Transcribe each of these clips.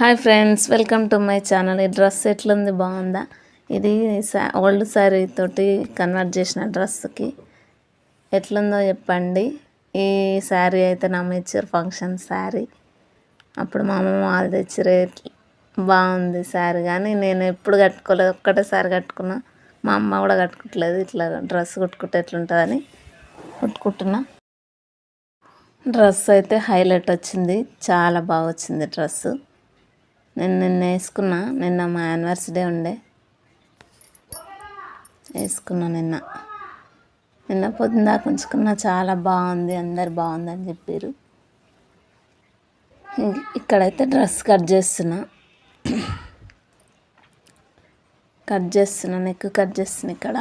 Hi friends, welcome to my channel. ఈ dress ఎట్లుంది, బాగుందా? ఇది ఓల్డ్ శారీ తోటి కన్వర్ట్ చేసిన డ్రెస్కి ఎట్లుందో చెప్పండి. ఈ శారీ అయితే నా మెచ్యూర్ ఫంక్షన్ శారీ. అప్పుడు మా అమ్మమ్మ వాళ్ళు తెచ్చిరే. బాగుంది శారీ, కానీ నేను ఎప్పుడు కట్టుకోలేదు, ఒక్కటేసారి కట్టుకున్నా. మా అమ్మ కూడా కట్టుకోవట్లేదు. ఇట్లా డ్రెస్ కుట్టుకుంటే ఎట్లుంటుందని కుట్టుకుంటున్నా. డ్రెస్ అయితే హైలైట్ వచ్చింది, చాలా బాగా వచ్చింది డ్రెస్సు. నిన్న వేసుకున్నా. నిన్న మా యానివర్సరీ ఉండే వేసుకున్నా. నిన్న పొద్దున్న దాకా ఉంచుకున్నా. చాలా బాగుంది, అందరు బాగుందని చెప్పారు. ఇక్కడైతే డ్రెస్ కట్ చేస్తున్నా. నెక్ కట్ చేస్తున్నా. ఇక్కడ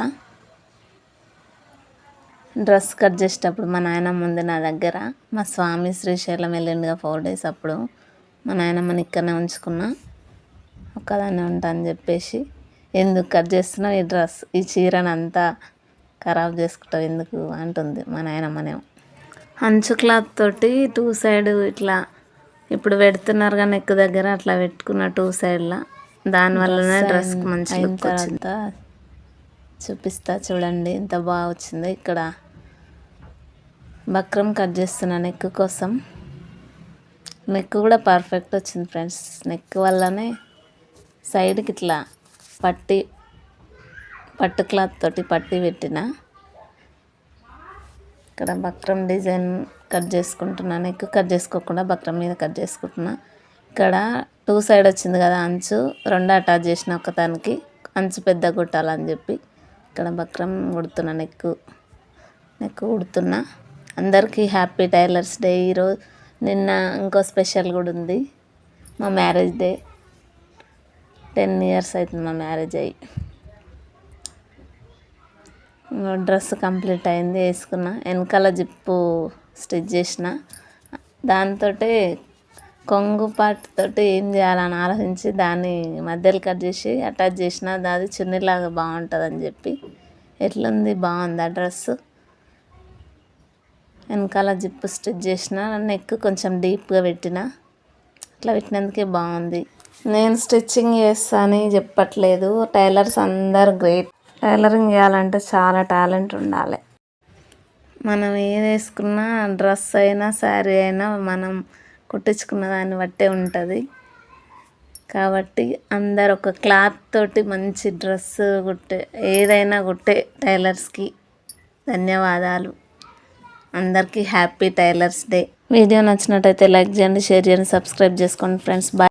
డ్రెస్ కట్ చేసేటప్పుడు మా నాయనమ్మ ఉంది నా దగ్గర. మా స్వామి శ్రీశైలం వెళ్ళిండుగా 4 days. అప్పుడు మా నాయనమ్మని ఇక్కడనే ఉంచుకున్నా. ఒక్కదాన్నే ఉంటా అని చెప్పేసి, ఎందుకు కట్ చేస్తున్నావు ఈ చీరని అంతా ఖరాబ్ చేసుకుంటావు ఎందుకు అంటుంది మా నాయనమ్మనేమో. అంచు క్లాత్ తోటి 2 side ఇట్లా ఇప్పుడు పెడుతున్నారు కానీ నెక్ దగ్గర అట్లా పెట్టుకున్న 2 sideలా. దానివల్లనే డ్రెస్కి మంచి లుక్ వచ్చింది. చూపిస్తా చూడండి ఎంత బాగా వచ్చిందో. ఇక్కడ బక్రం కట్ చేస్తున్నా నెక్ కోసం. నెక్ కూడా పర్ఫెక్ట్ వచ్చింది ఫ్రెండ్స్. నెక్ వల్లనే సైడ్కి ఇట్లా పట్టు క్లాత్ తోటి పట్టి పెట్టిన. ఇక్కడ బక్రం డిజైన్ కట్ చేసుకుంటున్నా. నెక్ కట్ చేసుకోకుండా బక్రం మీద కట్ చేసుకుంటున్నా. ఇక్కడ 2 side వచ్చింది కదా అంచు, 2 అటాచ్ చేసిన ఒకదానికి. అంచు పెద్ద కుట్టాలని చెప్పి ఇక్కడ బక్రం కుడుతున్నా. నెక్ కుడుతున్నా. అందరికీ హ్యాపీ టైలర్స్ డే. ఈరోజు నిన్న ఇంకో స్పెషల్ కూడా ఉంది, మా మ్యారేజ్ డే. 10 years అవుతుంది మా మ్యారేజ్ అయ్యి. డ్రెస్ కంప్లీట్ అయింది, వేసుకున్నా. వెనకాల జిప్పు స్టిచ్ చేసిన. దాంతో కొంగు పాటుతోటి ఏం చేయాలని ఆలోచించి దాన్ని మధ్యలో కట్ చేసి అటాచ్ చేసిన. అది చున్నీలాగా బాగుంటుందని చెప్పి. ఎట్లుంది, బాగుంది ఆ డ్రెస్సు. వెనకాల జిప్పు స్టిచ్ చేసిన. నెక్ కొంచెం డీప్గా పెట్టిన. అట్లా పెట్టినందుకే బాగుంది. నేను స్టిచ్చింగ్ చేస్తానని చెప్పట్లేదు. టైలర్స్ అందరు గ్రేట్. టైలరింగ్ చేయాలంటే చాలా టాలెంట్ ఉండాలి. మనం ఏది వేసుకున్నా, డ్రెస్ అయినా శారీ అయినా మనం కుట్టించుకున్న దాన్ని బట్టే ఉంటుంది. కాబట్టి అందరు ఒక క్లాత్ తోటి మంచి డ్రెస్ ఏదైనా కుట్టే టైలర్స్కి ధన్యవాదాలు. అందరికీ హ్యాపీ టైలర్స్ డే. వీడియో నచ్చినట్టయితే లైక్ చేయండి, షేర్ చేయండి, సబ్స్క్రైబ్ చేసుకోండి ఫ్రెండ్స్. బాయ్.